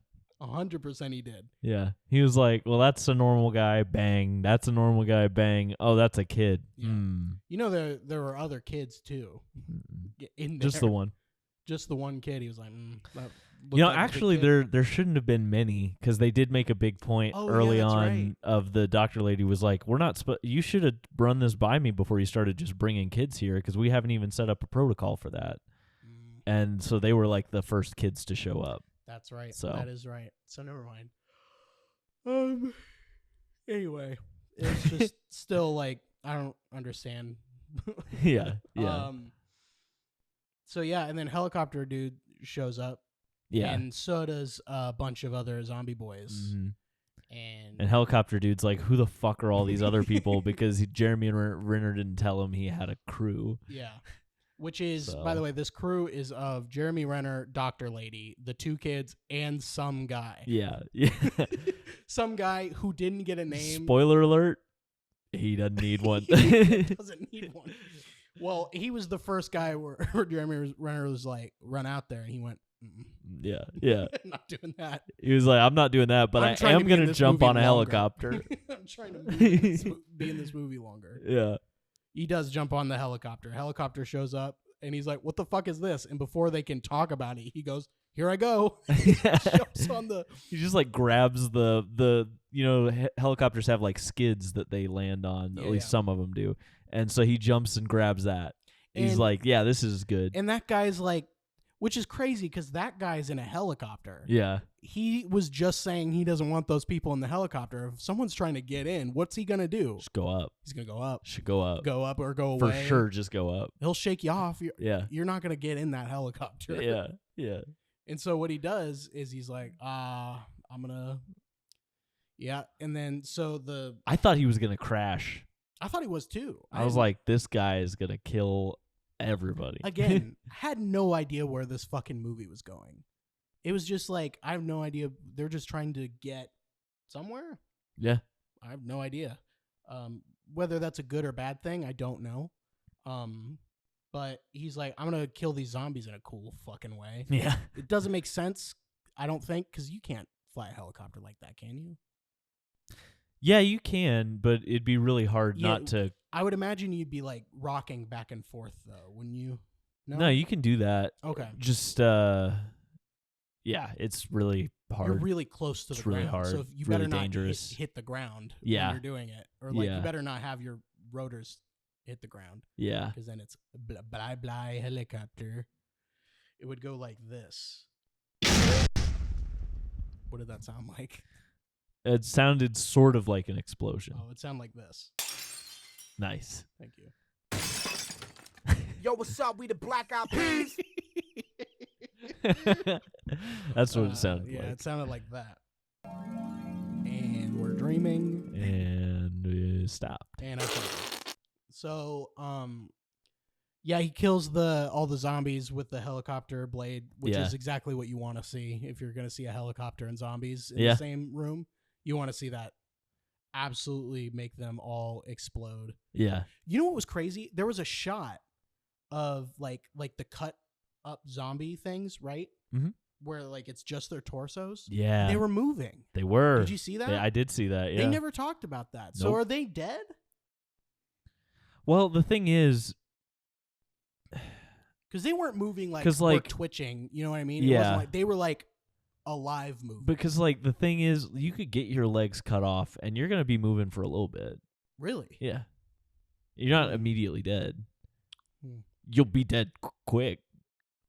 100% he did. Yeah. He was like, well, that's a normal guy. Bang. That's a normal guy. Bang. Oh, that's a kid. Yeah. You know, there were other kids, too. In there. Just the one. Just the one kid. He was like, actually, there shouldn't have been many, because they did make a big point early on of the doctor lady was like, we're not you should have run this by me before you started just bringing kids here, because we haven't even set up a protocol for that. And so they were like the first kids to show up. That's right. So that is right. So never mind. Anyway, It's just still like I don't understand. Yeah. So yeah, and then helicopter dude shows up. Yeah. And so does a bunch of other zombie boys. Mm-hmm. And helicopter dude's like, who the fuck are all these other people? Because Jeremy Renner didn't tell him he had a crew. Yeah. Which is, by the way, this crew is of Jeremy Renner, Dr. Lady, the 2 kids, and some guy. Yeah. Some guy who didn't get a name. Spoiler alert, he doesn't need one. He doesn't need one. Well, he was the first guy where Jeremy Renner was like, run out there, and he went, yeah. Not doing that. He was like, I'm not doing that, but I am going to jump on a helicopter. I'm trying to be in this movie longer. Yeah. He does jump on the helicopter. Helicopter shows up, and he's like, what the fuck is this? And before they can talk about it, he goes, here I go. Jumps on the... He just like grabs the helicopters have like skids that they land on. At least some of them do. And so he jumps and grabs that. He's like, yeah, this is good. And that guy's like, which is crazy because that guy's in a helicopter. Yeah. He was just saying he doesn't want those people in the helicopter. If someone's trying to get in, what's he going to do? Just go up. He's going to go up. Should go up. Go up or go For away. For sure, just go up. He'll shake you off. You're not going to get in that helicopter. Yeah. And so what he does is he's like, I'm going to... Yeah. And then I thought he was going to crash. I thought he was too. I was like, this guy is going to kill everybody. Again, had no idea where this fucking movie was going. It was just like, I have no idea. They're just trying to get somewhere. Yeah. I have no idea. Whether that's a good or bad thing, I don't know. But he's like, I'm going to kill these zombies in a cool fucking way. Yeah. It doesn't make sense, I don't think, because you can't fly a helicopter like that, can you? Yeah, you can, but it'd be really hard not to. I would imagine you'd be like rocking back and forth, though, wouldn't you? No, you can do that. Okay. Just, yeah, it's really hard. You're really close to the ground. Really hard. So you really better dangerous. not hit the ground when you're doing it. Or like you better not have your rotors hit the ground. Yeah. Because then it's blah, blah, helicopter. It would go like this. What did that sound like? It sounded sort of like an explosion. Oh, it sounded like this. Nice. Thank you. Yo, what's up? We the Black Eyed Peas. That's what it sounded like. Yeah, it sounded like that. And we're dreaming. And we stopped. And I stopped. So, yeah, he kills all the zombies with the helicopter blade, which is exactly what you want to see if you're going to see a helicopter and zombies in the same room. You want to see that absolutely make them all explode. Yeah. You know what was crazy? There was a shot of like the cut up zombie things, right? Mm-hmm. Where like it's just their torsos. Yeah. They were moving. They were. Did you see that? Yeah, I did see that. Yeah. They never talked about that. Nope. So are they dead? Well, the thing is, because they weren't moving like twitching. You know what I mean? Yeah. It wasn't like, they were like alive moving. Because like the thing is, you could get your legs cut off and you're gonna be moving for a little bit. Really? Yeah. You're not immediately dead. You'll be dead quick,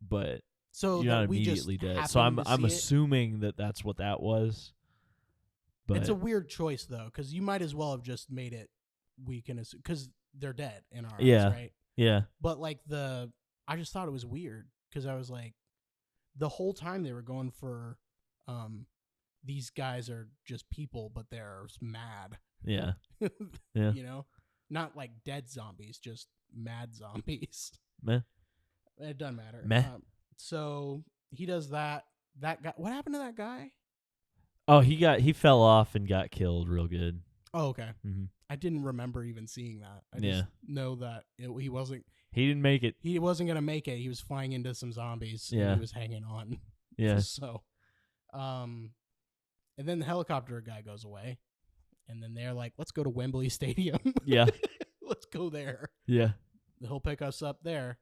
but so you're not immediately dead. So I'm assuming that that's what that was. But it's a weird choice though, because you might as well have just made it weak and because they're dead in our eyes, right? Yeah. But like I just thought it was weird because I was like, the whole time they were going for, these guys are just people, but they're mad. Yeah. Yeah. You know, not like dead zombies, just mad zombies. Meh. It doesn't matter. Meh. So he does that. That guy. What happened to that guy? Oh, he fell off and got killed real good. Oh, okay. Mm-hmm. I didn't remember even seeing that. I just know that he wasn't. He didn't make it. He wasn't gonna make it. He was flying into some zombies. Yeah. And he was hanging on. Yeah. So, and then the helicopter guy goes away, and then they're like, "Let's go to Wembley Stadium." Yeah. Let's go there. Yeah. He'll pick us up there.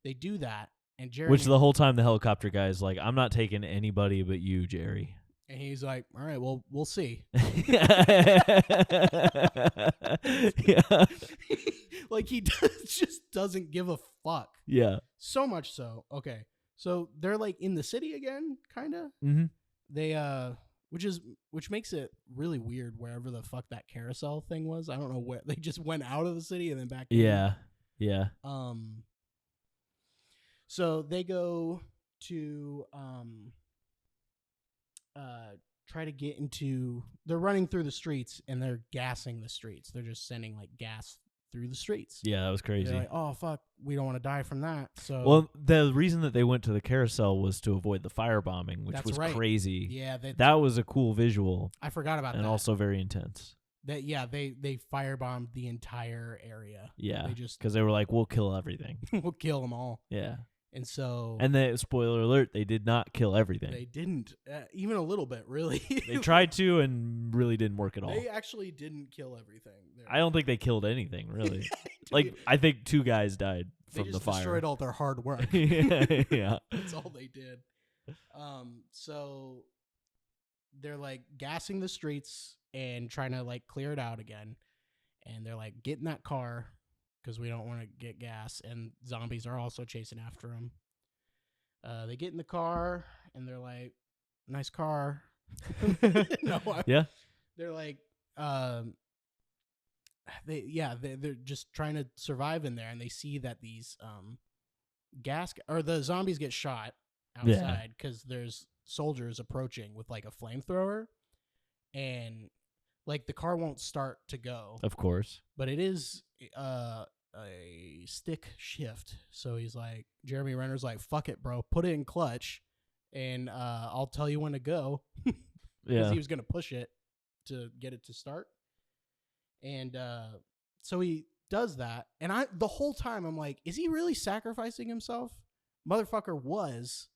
They do that, and Jeremy. Which the whole time the helicopter guy is like, "I'm not taking anybody but you, Jerry." And he's like, "All right, well, we'll see." Yeah. Like he just doesn't give a fuck. Yeah. So much so. Okay. So they're like in the city again, kind of. Mm-hmm. They which makes it really weird wherever the fuck that carousel thing was. I don't know where they just went out of the city and then back in. Yeah. So they go to try to get into. They're running through the streets and they're gassing the streets. They're just sending like gas through the streets. Yeah, that was crazy. They're like, oh fuck, we don't want to die from that. So well, the reason that they went to the carousel was to avoid the firebombing, which was crazy. Yeah, that was a cool visual. I forgot about that. And also very intense. They firebombed the entire area. Yeah, they just because they were like, we'll kill everything. We'll kill them all. Yeah. And so, spoiler alert, they did not kill everything. They didn't, even a little bit, really. They tried to, and really didn't work at all. They actually didn't kill everything. I don't think they killed anything, really. Like, I think 2 guys died from the fire. They destroyed all their hard work. Yeah, that's all they did. So they're like gassing the streets and trying to like clear it out again, and they're like, get in that car. Because we don't want to get gas, and zombies are also chasing after them. They get in the car, and they're like, "Nice car." Yeah. They're like, they're just trying to survive in there, and they see that these the zombies get shot outside because there's soldiers approaching with like a flamethrower, and like the car won't start to go. Of course. But it is a stick shift. So he's like, Jeremy Renner's like, fuck it, bro. Put it in clutch and I'll tell you when to go. Because he was going to push it to get it to start. And so he does that. And the whole time I'm like, is he really sacrificing himself? Motherfucker was.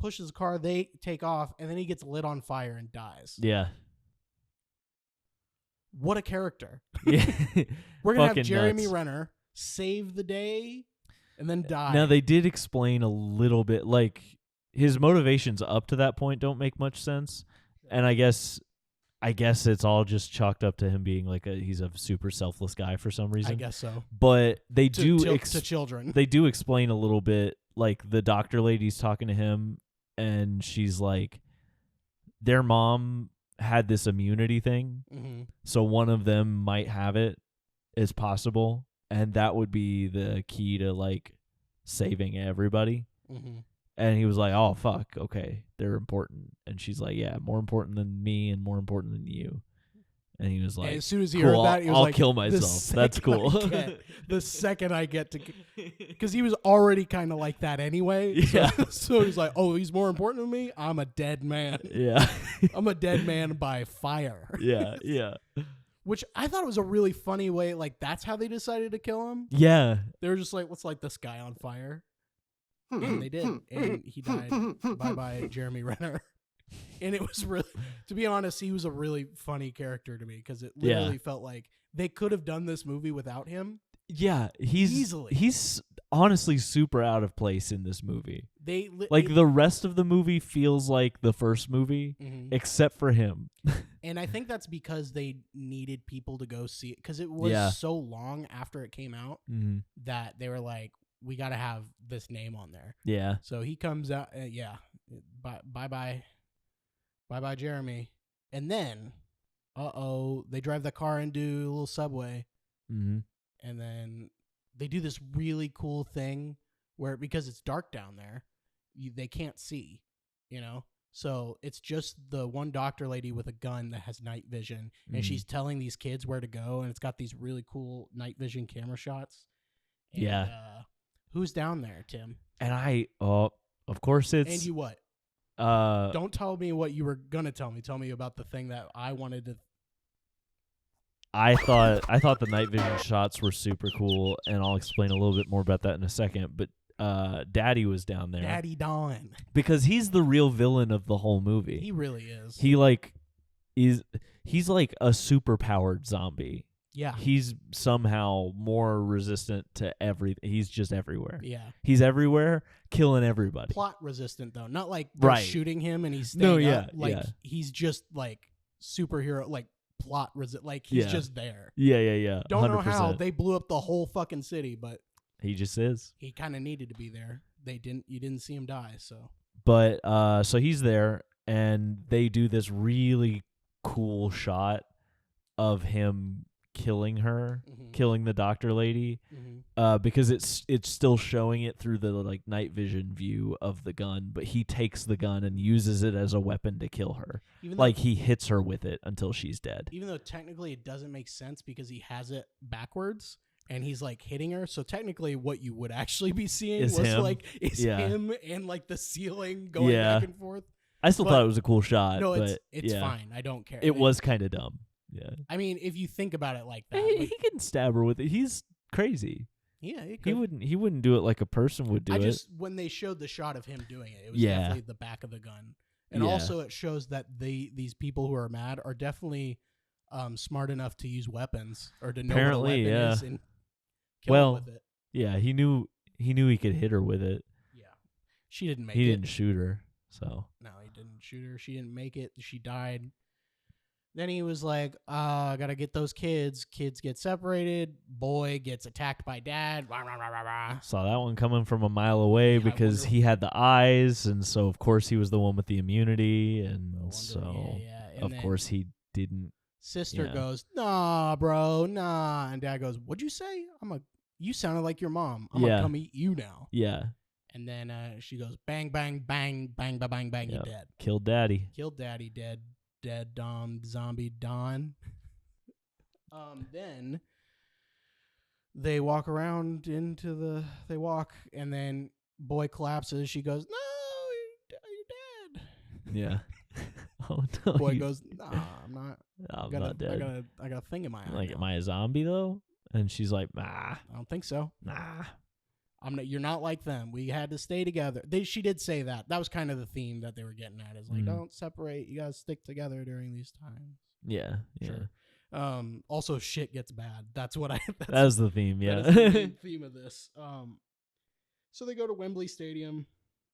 Pushes the car, they take off, and then he gets lit on fire and dies. Yeah. What a character. Yeah. We're going to have Jeremy Renner save the day and then die. Now, they did explain a little bit, like, his motivations up to that point don't make much sense. And I guess it's all just chalked up to him being like he's a super selfless guy for some reason. I guess so. But they to children. They do explain a little bit, like the doctor lady's talking to him, and she's like, their mom had this immunity thing, so one of them might have it as possible, and that would be the key to like saving everybody. And he was like, oh fuck, okay, they're important. And she's like, yeah, more important than me and more important than you. And he was like, and as soon as he cool, heard that, he was I'll like, kill myself. That's cool. The second I get to, because he was already kind of like that anyway. Yeah. So he's like, oh, he's more important than me. I'm a dead man. Yeah. I'm a dead man by fire. Yeah. Yeah. Which I thought was a really funny way. Like, that's how they decided to kill him. Yeah. They were just like, let's light this guy on fire. And they did. And he died. Bye-bye, Jeremy Renner. And it was really, to be honest, he was a really funny character to me because it literally felt like they could have done this movie without him. Yeah, he's honestly super out of place in this movie. The rest of the movie feels like the first movie, except for him. And I think that's because they needed people to go see it because it was so long after it came out that they were like, we got to have this name on there. Yeah. So he comes out. Bye-bye, Jeremy. And then, they drive the car into a little subway. And then they do this really cool thing where, because it's dark down there, they can't see, So it's just the one doctor lady with a gun that has night vision. And she's telling these kids where to go. And it's got these really cool night vision camera shots. And, who's down there, Tim? And of course it's... And you what? Don't tell me what you were gonna tell me. Tell me about the thing that I wanted to. I thought the night vision shots were super cool, and I'll explain a little bit more about that in a second. But Daddy was down there. Daddy Don. Because he's the real villain of the whole movie. He really is. He's like a super powered zombie. Yeah. He's somehow more resistant to everything. He's just everywhere. Yeah. He's everywhere, killing everybody. Plot resistant, though. Not like they're shooting him and he's staying up. Like, he's just, like, superhero, like, plot resistant. Like, he's just there. Yeah. Don't 100%. know how they blew up the whole fucking city, but... He just is. He kind of needed to be there. You didn't see him die, so... But, so he's there, and they do this really cool shot of him killing her, killing the doctor lady, because it's still showing it through the like night vision view of the gun, but he takes the gun and uses it as a weapon to kill her. Like he hits her with it until she's dead. Even though technically it doesn't make sense because he has it backwards and he's like hitting her. So technically what you would actually be seeing is him and like the ceiling going back and forth. I still thought it was a cool shot. No, but it's fine. I don't care. It was kind of dumb. Yeah. I mean, if you think about it like that, he can stab her with it. He's crazy. Yeah, he wouldn't do it like a person would do it. When they showed the shot of him doing it, it was definitely the back of the gun, and also it shows that these people who are mad are definitely smart enough to use weapons or to know what a weapon is and kill him with it. Yeah, he knew he could hit her with it. Yeah, she didn't make it. He didn't shoot her, so no, he didn't shoot her. She didn't make it. She died. Then he was like, I gotta get those kids. Kids get separated. Boy gets attacked by dad. Rah, rah, rah, rah, rah. Saw that one coming from a mile away because he had the eyes, and so of course he was the one with the immunity, and of course he didn't. Sister goes, nah, bro, nah. And dad goes, what'd you say? You sounded like your mom. I'm gonna come eat you now. Yeah. And then she goes, bang, bang, bang, bang, bang, bang, bang, you're dead. Killed daddy. Killed daddy, dead zombie Don. Then they walk around they walk, and then boy collapses. She goes, no, you're dead. Yeah. Oh no. Boy goes, nah, I'm not. I'm not dead. I got a thing in my eye. Like, now. am I a zombie though? And she's like, nah. I don't think so. Nah. You're not like them. We had to stay together. She did say that. That was kind of the theme that they were getting at. Is like, don't separate. You gotta stick together during these times. Yeah. Yeah. Sure. Also, shit gets bad. That's what That's the theme. Yeah. That is the main theme of this. So they go to Wembley Stadium.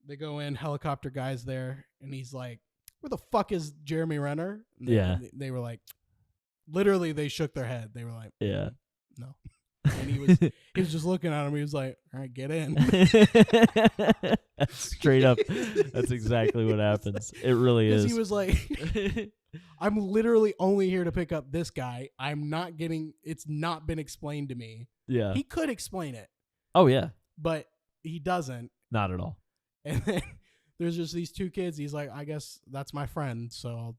They go in. Helicopter guy's there, and he's like, "Where the fuck is Jeremy Renner?" And they were like, literally, they shook their head. They were like, "Yeah, no." And he was just looking at him. He was like, all right, get in. Straight up. That's exactly what happens. It really is. He was like, I'm literally only here to pick up this guy. It's not been explained to me. Yeah. He could explain it. Oh, yeah. But he doesn't. Not at all. And then there's just these two kids. He's like, I guess that's my friend, so I'll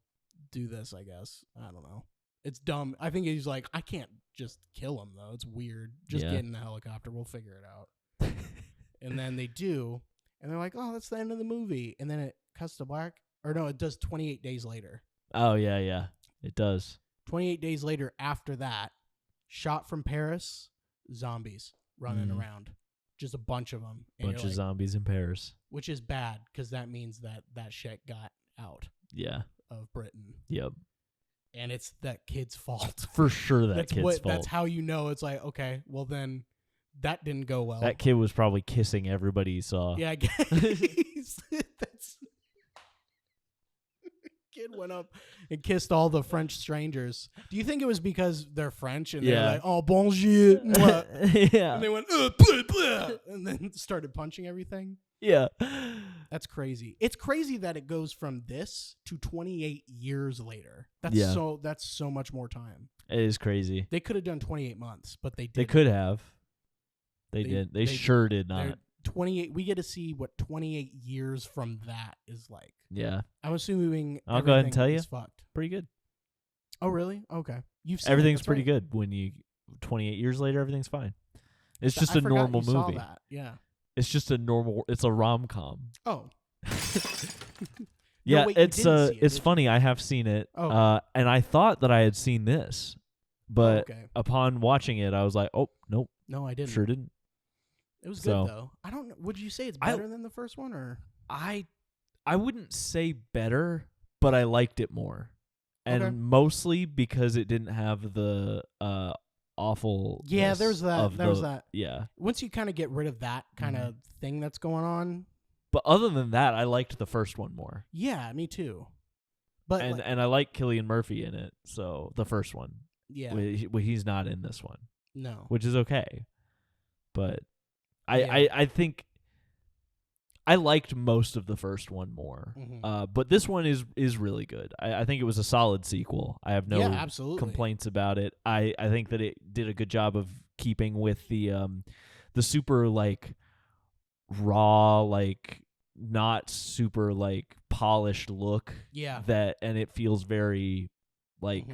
do this, I guess. I don't know. It's dumb. I think he's like, I can't just kill him, though. It's weird. Just get in the helicopter. We'll figure it out. And then they do. And they're like, oh, that's the end of the movie. And then it cuts to black. Or no, it does 28 days later. Oh, yeah, yeah. It does. 28 days later after that, shot from Paris, zombies running around. Just a bunch of them. Bunch of zombies in Paris. Which is bad, because that means that shit got out of Britain. Yep. And it's that kid's fault. For sure kid's fault. That's how you know. It's like, okay, well then that didn't go well. That kid was probably kissing everybody he saw. Yeah, I guess. Kid went up and kissed all the French strangers. Do you think it was because they're French and they're like, oh, bonjour. Yeah. And they went, blah, blah, and then started punching everything? Yeah. That's crazy. It's crazy that it goes from this to 28 years later. That's so much more time. It is crazy. They could have done 28 months, but they didn't. They could have. They did. They sure did not. 28. We get to see what 28 years from that is like. Yeah. I'm assuming I'll go ahead and tell you. Fucked. Pretty good. Oh, really? Okay. You've seen everything's pretty good when you 28 years later everything's fine. It's just a normal movie. Saw that. Yeah. It's just it's a rom-com. Oh. Yeah, no, wait, it's funny. I have seen it. Oh. And I thought that I had seen this, but upon watching it, I was like, "Oh, nope." No, I didn't. Sure didn't. It was good though. I don't know. Would you say it's better than the first one, or I wouldn't say better, but I liked it more. And mostly because it didn't have the awful. Yeah, there's that. There's that. Yeah. Once you kind of get rid of that kind of thing that's going on. But other than that, I liked the first one more. Yeah, me too. But and I like Cillian Murphy in it. So the first one. Yeah. He's not in this one. No. Which is okay. But I think I liked most of the first one more. But this one is really good. I think it was a solid sequel. I have no complaints about it. I think that it did a good job of keeping with the super like raw, like not super like polished look. Yeah. And it feels very like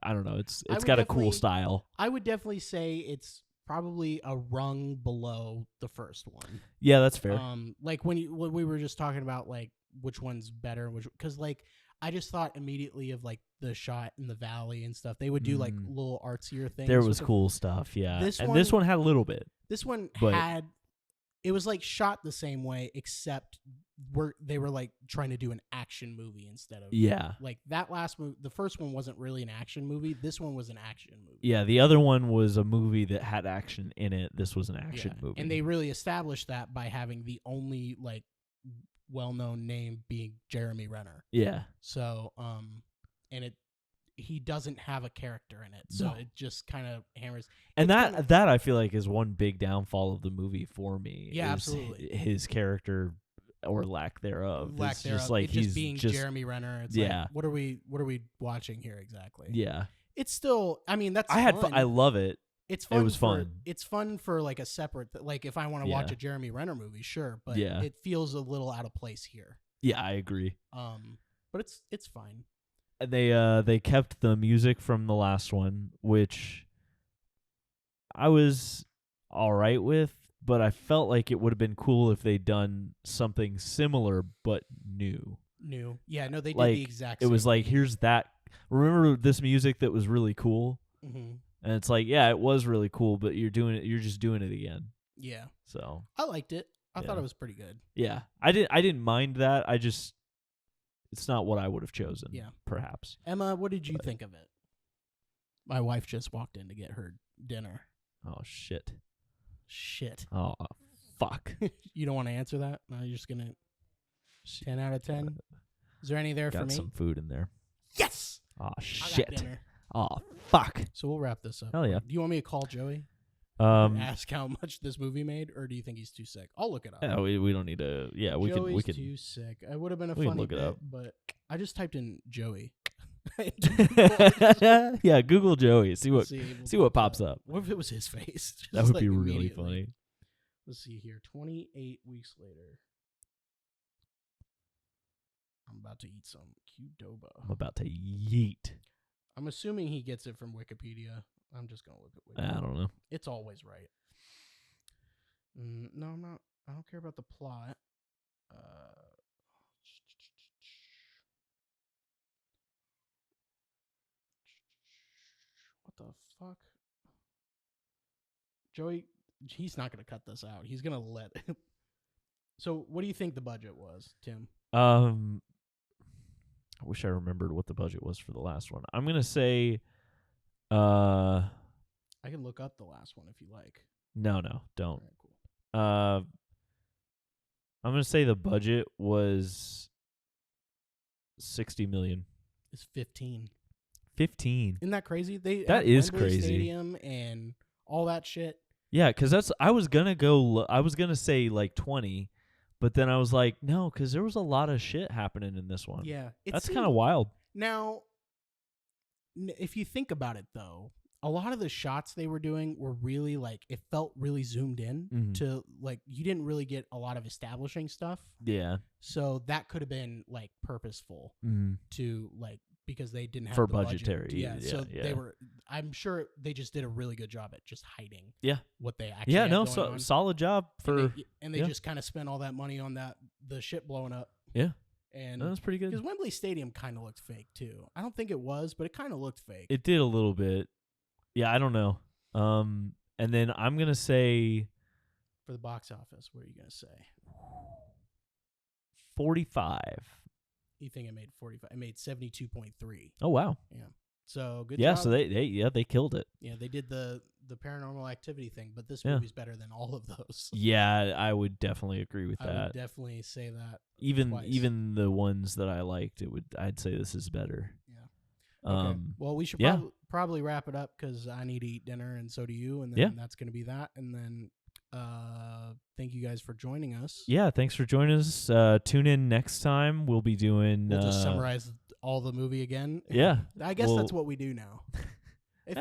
I don't know. It's got a cool style. I would definitely say it's probably a rung below the first one. Yeah, that's fair. Like when we were just talking about like which one's better, because like I just thought immediately of like the shot in the valley and stuff. They would do like little artsier things. There was cool stuff, yeah. This one had a little bit. This one it was like shot the same way, except they were like trying to do an action movie instead of like that last movie. The first one wasn't really an action movie. This one was an action movie. Yeah, the other one was a movie that had action in it. This was an action movie, and they really established that by having the only like well-known name being Jeremy Renner. Yeah. So and he doesn't have a character in it, so it just kind of hammers. And that I feel like is one big downfall of the movie for me. Yeah, absolutely. His character or lack thereof. Just like he's being Jeremy Renner. It's like, what are we watching here exactly? Yeah. It's still. I mean, that's. I love it. It's fun. It was fun. It's fun for like a separate. Like if I want to watch a Jeremy Renner movie, sure, but it feels a little out of place here. Yeah, I agree. But it's fine. They kept the music from the last one, which I was all right with, but I felt like it would have been cool if they'd done something similar but new. Yeah, no, they did like, the exact same It was like, thing. here's that. Remember this music that was really cool? Mm-hmm. And it's like, yeah, it was really cool, but you're just doing it again. Yeah. So I liked it. I thought it was pretty good. Yeah. I didn't mind that. It's not what I would have chosen. Yeah. Perhaps. Emma, what did you think of it? My wife just walked in to get her dinner. Oh shit. Oh fuck. You don't want to answer that? No, you're just gonna 10 out of 10. Is there any there for me? Got some food in there. Yes. Oh I shit. got dinner. Oh fuck. So we'll wrap this up. Hell yeah. Do you want me to call Joey? Ask how much this movie made, or do you think he's too sick? I'll look it up. Yeah, we don't need to. Yeah, we can. Joey's too sick. It would have been a we can funny look it up. but I just typed in Joey. Yeah, Google Joey. See what pops up. What if it was his face? That would be really funny. Let's see here. 28 weeks later. I'm about to eat some Qdoba. I'm about to yeet. I'm assuming he gets it from Wikipedia. I'm just going to look at Wikipedia. I don't know. It's always right. No, I'm not. I don't care about the plot. What the fuck? Joey, he's not going to cut this out. He's going to let it. So what do you think the budget was, Tim? I wish I remembered what the budget was for the last one. I'm going to say I can look up the last one if you like. No, don't. All right, cool. I'm going to say the budget was $60 million. It's 15. 15. Isn't that crazy? That is Wembley crazy. Stadium and all that shit. Yeah, because I was going to say like 20, but then I was like, no, because there was a lot of shit happening in this one. Yeah. That's kind of wild. Now, if you think about it, though, a lot of the shots they were doing were really like, it felt really zoomed in to like, you didn't really get a lot of establishing stuff. Yeah. So that could have been like purposeful to like, because they didn't have for the budgetary. Budget. Yeah. So they were, I'm sure they just did a really good job at just hiding. Yeah. What they actually had going on. Solid job for. And they just kind of spent all that money on the shit blowing up. Yeah. And that was pretty good. Because Wembley Stadium kind of looked fake too. I don't think it was, but it kind of looked fake. It did a little bit. Yeah, I don't know. And then I'm gonna say for the box office, what are you gonna say? 45. You think it made 45? It made 72.3. Oh wow. Yeah. So good. Yeah. job. So they killed it. Yeah, they did the Paranormal Activity thing, but this movie's better than all of those. Yeah, I would definitely agree with that. I would definitely say that. Even the ones that I liked, I'd say this is better. Yeah. Okay. Well, we should probably wrap it up because I need to eat dinner and so do you, and then that's going to be that. And then Thank you guys for joining us. Yeah, thanks for joining us. Tune in next time. We'll be doing. We'll just summarize all the movie again. Yeah, I guess that's what we do now. It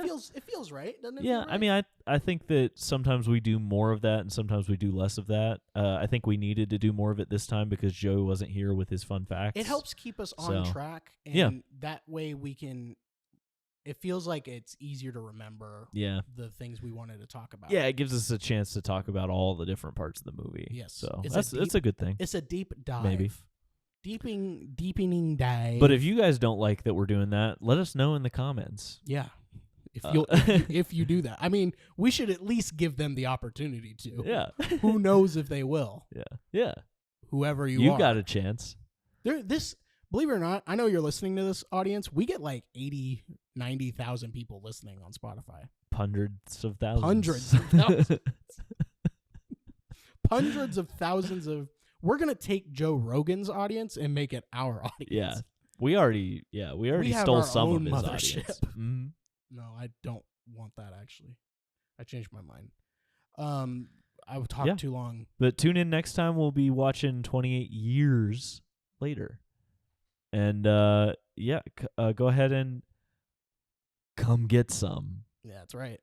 feels right, doesn't it? Yeah, feel right? I mean, I think that sometimes we do more of that and sometimes we do less of that. I think we needed to do more of it this time because Joe wasn't here with his fun facts. It helps keep us on track, and yeah. that way we can. It feels like it's easier to remember. Yeah. The things we wanted to talk about. Yeah, it gives us a chance to talk about all the different parts of the movie. Yes, so it's a good thing. It's a deep dive. Maybe. Deepening dive. But if you guys don't like that we're doing that, let us know in the comments. Yeah. If you do that, I mean, we should at least give them the opportunity to. Yeah. Who knows if they will? Yeah. Yeah. Whoever you are, you got a chance. Believe it or not, I know you're listening to this audience. We get like 80, 90,000 people listening on Spotify. Hundreds of thousands. Hundreds of thousands. Hundreds of thousands of. We're gonna take Joe Rogan's audience and make it our audience. Yeah. We already stole some of his mothership. audience. Mm-hmm. No, I don't want that, actually. I changed my mind. I would talk too long. But tune in next time. We'll be watching 28 Years Later. And, go ahead and come get some. Yeah, that's right.